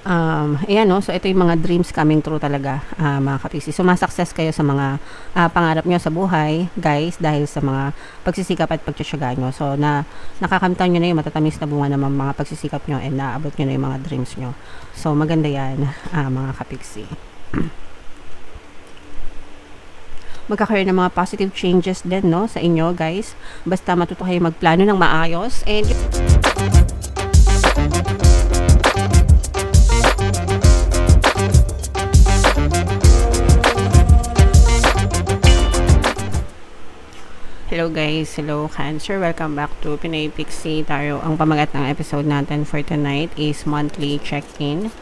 Ayan, no? So, ito yung mga dreams coming true talaga, mga kapiksi. Sumasukses kayo sa mga pangarap nyo sa buhay, guys, dahil sa mga pagsisikap at pagtsatsaga nyo. So, nakakamtan nyo na yung matatamis na bunga ng mga pagsisikap nyo and naabot nyo na yung mga dreams nyo. So, maganda yan, mga kapiksi. Magkakaroon ng mga positive changes din, no, sa inyo, guys. Basta matuto kayo magplano ng maayos. And hello guys, hello Cancer, welcome back to Pinoy Pixie Tarot. Ang pamagat ng episode natin for tonight is monthly check-in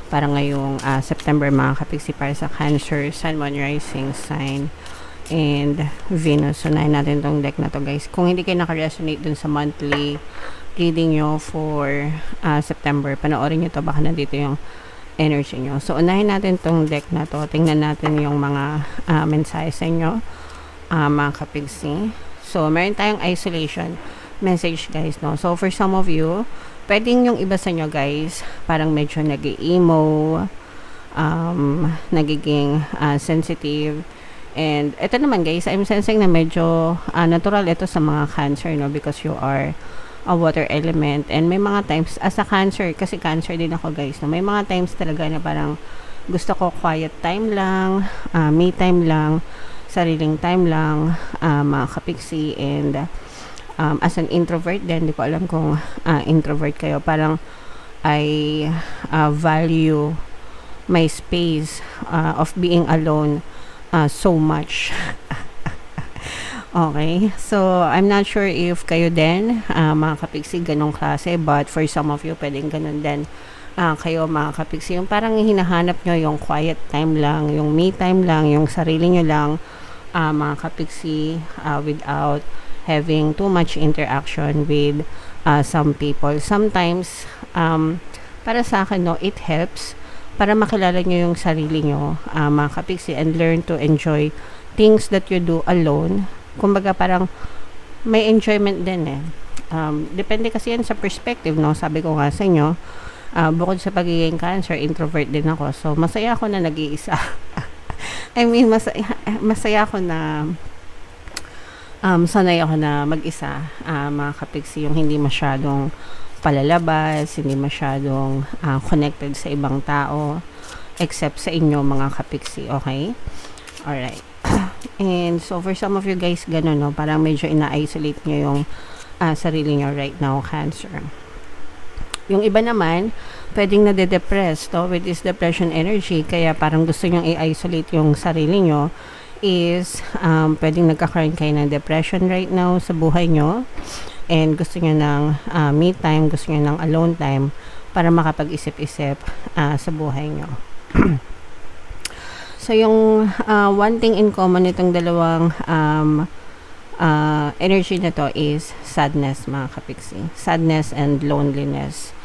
para ngayong September, mga kapiksi, para sa Cancer, Sun, Moon, Rising sign and Venus. So, nahin natin tong deck na to, guys. Kung hindi kayo naka-resonate dun sa monthly reading nyo for September, panoorin nyo to, baka nandito yung energy nyo. So, unahin natin tong deck na to. Tingnan natin yung mga mensahe sa inyo, mga kapiksi. So, meron tayong isolation message, guys, no? So, for some of you, pwedeng yung iba sa inyo, guys, parang medyo nag-emo, nagiging sensitive. And ito naman, guys, I'm sensing na medyo natural ito sa mga Cancer, no? Because you are a water element. And may mga times, as a Cancer, kasi Cancer din ako, guys, no? May mga times talaga na parang gusto ko quiet time lang, me time lang, sariling time lang, mga kapiksi. And as an introvert din, di ko alam kung introvert kayo, parang I value my space of being alone so much. Okay, so I'm not sure if kayo din, mga kapiksi, ganong klase, but for some of you, pwedeng ganon din kayo, mga kapiksi, yung parang hinahanap nyo yung quiet time lang, yung me time lang, yung sarili nyo lang, mga kapiksi, without having too much interaction with some people. Sometimes, para sa akin, no, it helps para makilala nyo yung sarili nyo, mga kapiksi, and learn to enjoy things that you do alone. Kumbaga, parang may enjoyment din eh. Depende kasi yan sa perspective, no? Sabi ko nga sa inyo, bukod sa pagiging Cancer, introvert din ako. So, masaya ako na nag-iisa. I mean, masaya ako na sanay ako na mag-isa, mga kapiksi, yung hindi masyadong palalabas, hindi masyadong connected sa ibang tao, except sa inyo, mga kapiksi, okay? Alright. And so, for some of you guys, gano'n, no? Parang medyo ina-isolate nyo yung sarili nyo right now, Cancer. Yung iba naman, pwedeng nade-depress, to, with this depression energy, kaya parang gusto nyo i-isolate yung sarili nyo, is pwedeng nagkakaroon kayo ng depression right now sa buhay nyo, and gusto nyo ng me time, gusto nyo ng alone time, para makapag-isip-isip sa buhay nyo. So, yung one thing in common nitong dalawang energy na to is sadness, mga kapiksi. Sadness and loneliness.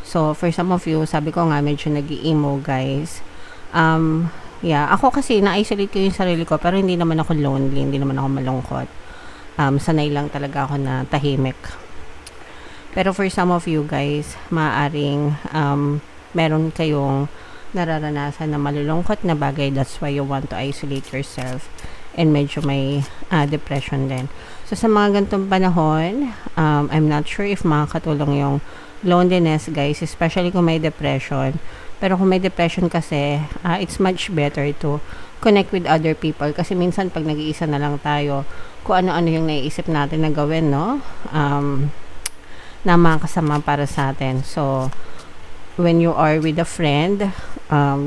So, for some of you, sabi ko nga, medyo nag-emo, guys. Yeah, ako kasi, na-isolate ko yung sarili ko, pero hindi naman ako lonely, hindi naman ako malungkot. Sanay lang talaga ako na tahimik. Pero for some of you, guys, maaaring meron kayong nararanasan na malulungkot na bagay, that's why you want to isolate yourself, and medyo may depression din. So, sa mga ganitong panahon, I'm not sure if makakatulong yung loneliness, guys, especially kung may depression. Pero kung may depression kasi, it's much better to connect with other people. Kasi minsan, pag nag-iisa na lang tayo, kung ano-ano yung naiisip natin na gawin, no? Na makakasama para sa atin. So, when you are with a friend,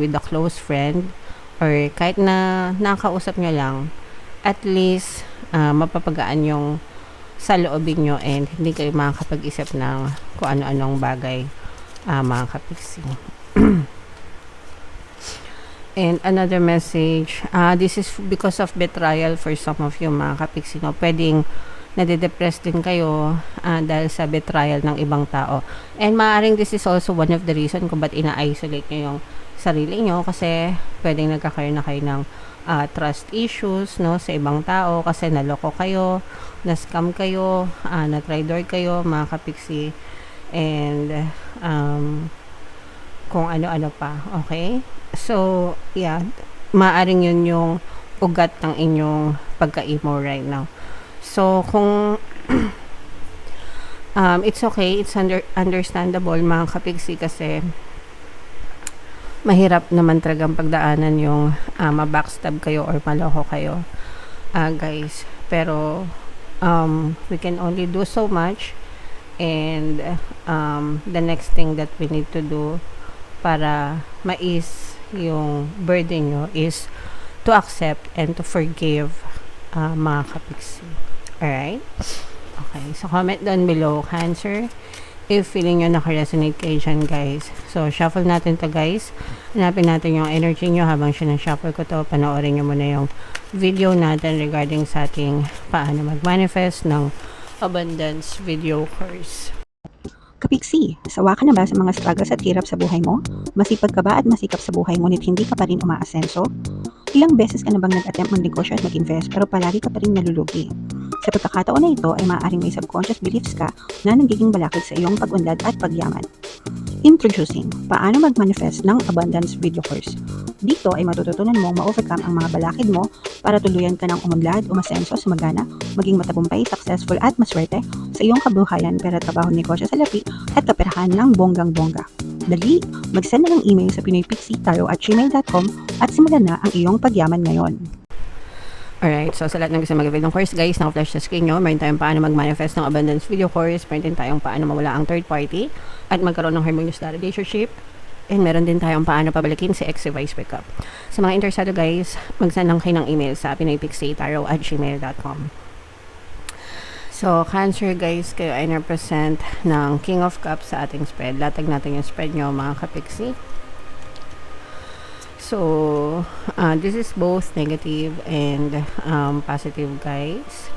with a close friend, or kahit na nakausap nyo lang, at least, mapapagaan yung sa loobin nyo, and hindi kayo makakapag-isip ng kung ano-anong bagay, mga kapiksi. And another message, this is because of betrayal for some of you, mga kapiksi, no? Pwedeng nade-depress din kayo dahil sa betrayal ng ibang tao. And maaaring this is also one of the reason kung ba't ina-isolate nyo yung sarili nyo, kasi pwedeng nagkakaroon na kayo ng trust issues, no, sa ibang tao, kasi naloko kayo, na-scam kayo, na-traitor kayo, mga kapiksi. And kung ano-ano pa. Okay? So, yeah. Maaring yun yung ugat ng inyong pagka-emo right now. So, kung it's okay, it's understandable mga kapigsi kasi mahirap naman talagang pagdaanan yung mabackstab kayo or maloko kayo, guys. Pero we can only do so much, and the next thing that we need to do para mais yung burden nyo is to accept and to forgive, mga kapiksi. Alright? Okay, so comment down below, Cancer, if feeling nyo naka-resonate kayo dyan, guys. So, shuffle natin to, guys. Hanapin natin yung energy nyo habang sinashuffle ko to. Panoorin nyo muna yung video natin regarding sa ating paano mag-manifest ng abundance video course. Kapiksi, sawa ka na ba sa mga struggles at hirap sa buhay mo? Masipag ka ba at masikap sa buhay ngunit hindi ka pa rin umaasenso? Ilang beses ka na bang nag-attempt mag-negosyo at mag-invest pero palagi ka pa rin nalulugi? Sa pagkakataon na ito ay maaaring may subconscious beliefs ka na nagiging balakid sa iyong pag-unlad at pagyaman. Introducing, paano mag-manifest ng abundance video course. Dito ay matututunan mong ma-overcome ang mga balakid mo para tuluyan ka ng umunlad, umasenso, sumagana, maging matagumpay, successful at maswerte sa iyong kabuhayan, pera, trabaho, negosyo, salapi at kaperahan ng bonggang-bongga. Dali, mag-send na ng email sa pinoypixie@gmail.com at simulan na ang iyong pagyaman ngayon. Alright, so sa lahat ng gusto mag-avail ng course, guys, naka-flash sa screen nyo, meron tayong paano mag-manifest ng abundance video course, meron din tayong paano mawala ang third party at magkaroon ng harmonious na relationship, and meron din tayong paano pabalikin si ex-vice breakup. Sa mga interesado, guys, mag-send lang kayo ng email sa pinoypixie@gmail.com. So, Cancer, guys, kayo ay represent ng King of Cups sa ating spread. Latag natin yung spread nyo, mga kapiksi. So, this is both negative and positive, guys.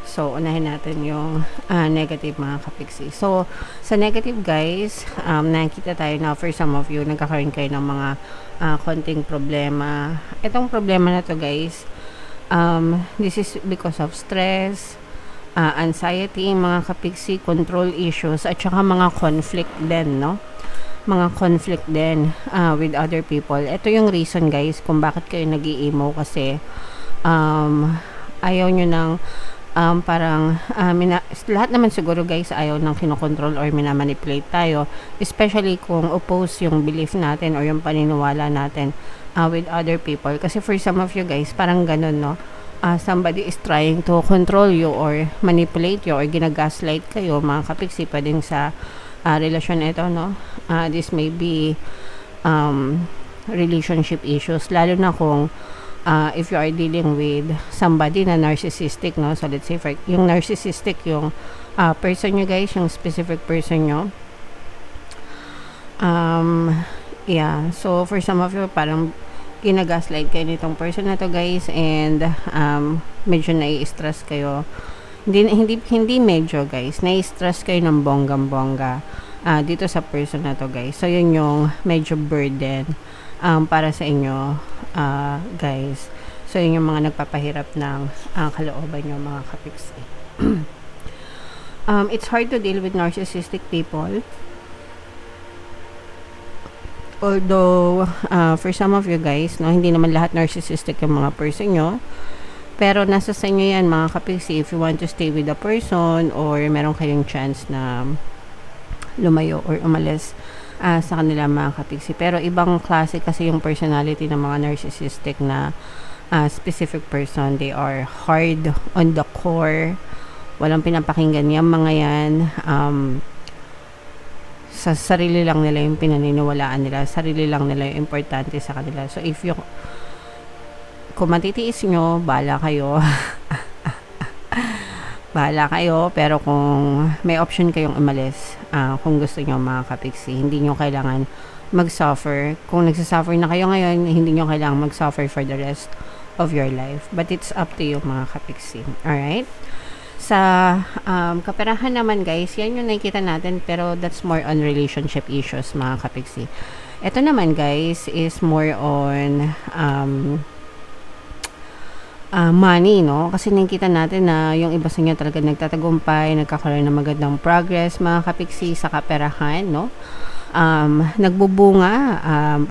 So, unahin natin yung negative, mga kapiksi. So, sa negative, guys, nakikita tayo na for some of you, nagkakaroon kayo ng mga konting problema. Itong problema na to, guys, this is because of stress, anxiety, mga kapiksi, control issues, at saka mga conflict din, no? Mga conflict din with other people. Ito yung reason, guys, kung bakit kayo nag-i-emo kasi ayaw nyo ng parang lahat naman siguro, guys, ayaw ng kinokontrol or minamanipulate tayo, especially kung oppose yung belief natin or yung paniniwala natin with other people. Kasi for some of you, guys, parang ganun, no? Somebody is trying to control you or manipulate you or ginagaslight kayo, mga kapiksi, pwedeng sa relasyon ito, no? This may be relationship issues, lalo na kung if you are dealing with somebody na narcissistic, no? So let's say for yung narcissistic, yung person nyo, guys, yung specific person nyo. Yeah, so for some of you, parang ginagaslight kayo nitong person na to, guys, and medyo nai-stress kayo. Hindi medyo, guys, nai-stress kayo ng bonggang-bongga dito sa person na to, guys. So yun yung medyo burden para sa inyo, guys. So yun yung mga nagpapahirap ng kalooban nyo, mga kapiksi. It's hard to deal with narcissistic people. Although for some of you, guys, no, hindi naman lahat narcissistic yung mga person nyo. Pero nasa sa inyo yan, mga kapiksi, if you want to stay with the person or meron kayong chance na lumayo or umalis sa kanila, mga kapiksi. Pero ibang klase kasi yung personality ng mga narcissistic na specific person. They are hard on the core. Walang pinapakinggan yung mga yan. Sa sarili lang nila yung pinaniniwalaan nila. Sarili lang nila yung importante sa kanila. So if you kung matitiis nyo, bahala kayo. Bahala kayo, pero kung may option kayong umalis, kung gusto nyo, mga kapiksi, hindi nyo kailangan mag-suffer. Kung nagsasuffer na kayo ngayon, hindi nyo kailangan mag-suffer for the rest of your life. But it's up to you, mga kapiksi. Alright? Sa kaperahan naman, guys, yan yung nakikita natin, pero that's more on relationship issues, mga kapiksi. Ito naman, guys, is more on money, no? Kasi nakikita natin na yung iba sa inyo talaga nagtatagumpay, nagkakaroon ng magandang progress, mga kapiksi, sa kaperahan, no? nagbubunga,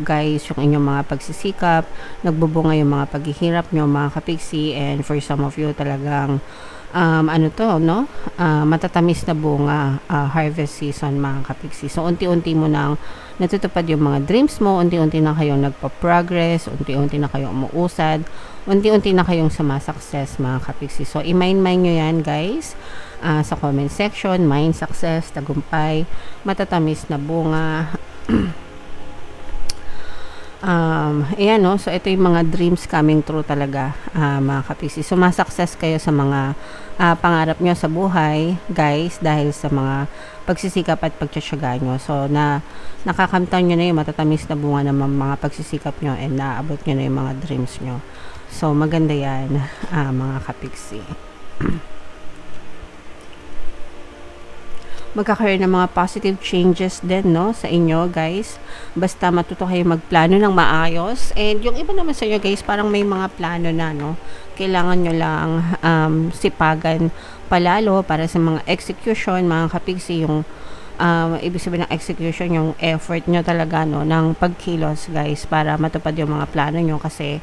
guys, yung inyong mga pagsisikap, nagbubunga yung mga paghihirap nyo, mga kapiksi, and for some of you talagang matatamis na bunga, harvest season, mga kapiksi. So, unti-unti mo nang natutupad yung mga dreams mo, unti-unti na kayong nagpa-progress, unti-unti na kayong umuusad, unti-unti na kayong sumasukses, mga kapiksi. So, i-mind nyo yan, guys, sa comment section. Mind, success, tagumpay, matatamis na bunga. Ayan, no? So, ito yung mga dreams coming true talaga, mga kapiksi. Sumasukses kayo sa mga pangarap nyo sa buhay, guys, dahil sa mga pagsisikap at pagtsatsaga nyo. So, nakakamtan nyo na yung matatamis na bunga ng mga pagsisikap nyo and naabot nyo na yung mga dreams nyo. So, maganda yan, mga kapiksi. Magkakaroon ng mga positive changes din, no, sa inyo, guys. Basta matuto kayo magplano ng maayos. And yung iba naman sa inyo, guys, parang may mga plano na, no. Kailangan nyo lang sipagan palalo para sa mga execution, mga kapiksi, yung ibig sabihin ng execution, yung effort nyo talaga, no, ng pagkilos, guys, para matupad yung mga plano nyo. Kasi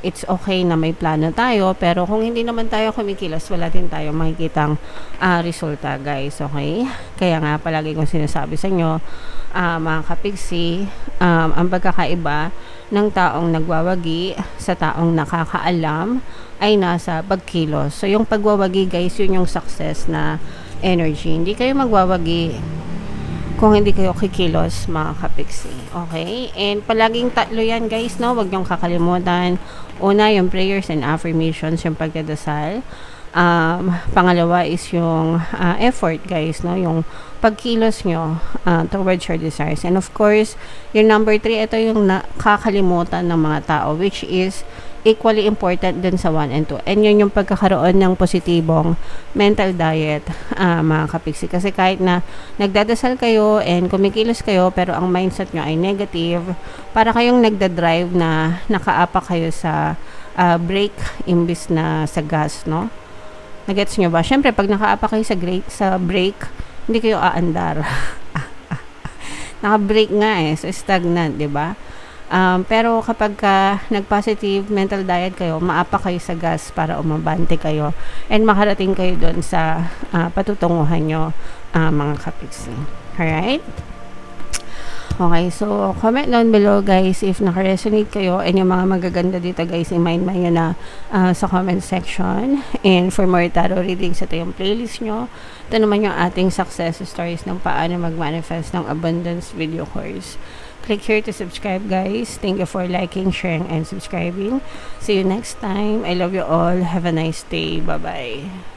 it's okay na may plano tayo, pero kung hindi naman tayo kumikilos, wala din tayo makikitang resulta, guys, okay? Kaya nga, palagi kong sinasabi sa inyo, mga kapiksi, ang pagkakaiba ng taong nagwawagi sa taong nakakaalam ay nasa pagkilos. So, yung pagwawagi, guys, yun yung success na energy. Hindi kayo magwawagi kung hindi kayo kikilos, mga kapiksi. Okay? And palaging tatlo yan, guys, no? Huwag niyong kakalimutan. Una, yung prayers and affirmations, yung pagdadasal. Pangalawa is yung effort, guys, no? Yung pagkilos nyo towards your desires. And of course, yung number 3, ito yung nakakalimutan ng mga tao, which is equally important din sa 1 and 2. And yun yung pagkakaroon ng positibong mental diet, mga kapiksi. Kasi kahit na nagdadasal kayo and kumikilos kayo, pero ang mindset nyo ay negative, para kayong nagdadrive na nakaapa kayo sa brake imbis na sa gas, no? Nagets nyo ba? Syempre, pag nakaapa kayo sa brake, hindi kayo aandar. Naka-brake nga so stagnant, di ba? Pero kapag nag-positive mental diet kayo, maapa kayo sa gas para umabante kayo and makarating kayo doon sa patutunguhan nyo, mga kapiksi. Alright? Okay, so comment down below, guys, if naka-resonate kayo and yung mga magaganda dito, guys, i-mind nyo na sa comment section. And for more tarot readings, ito yung playlist nyo. Ito naman yung ating success stories ng paano mag-manifest ng abundance video course. Click here to subscribe, guys. Thank you for liking, sharing, and subscribing. See you next time. I love you all. Have a nice day. Bye-bye.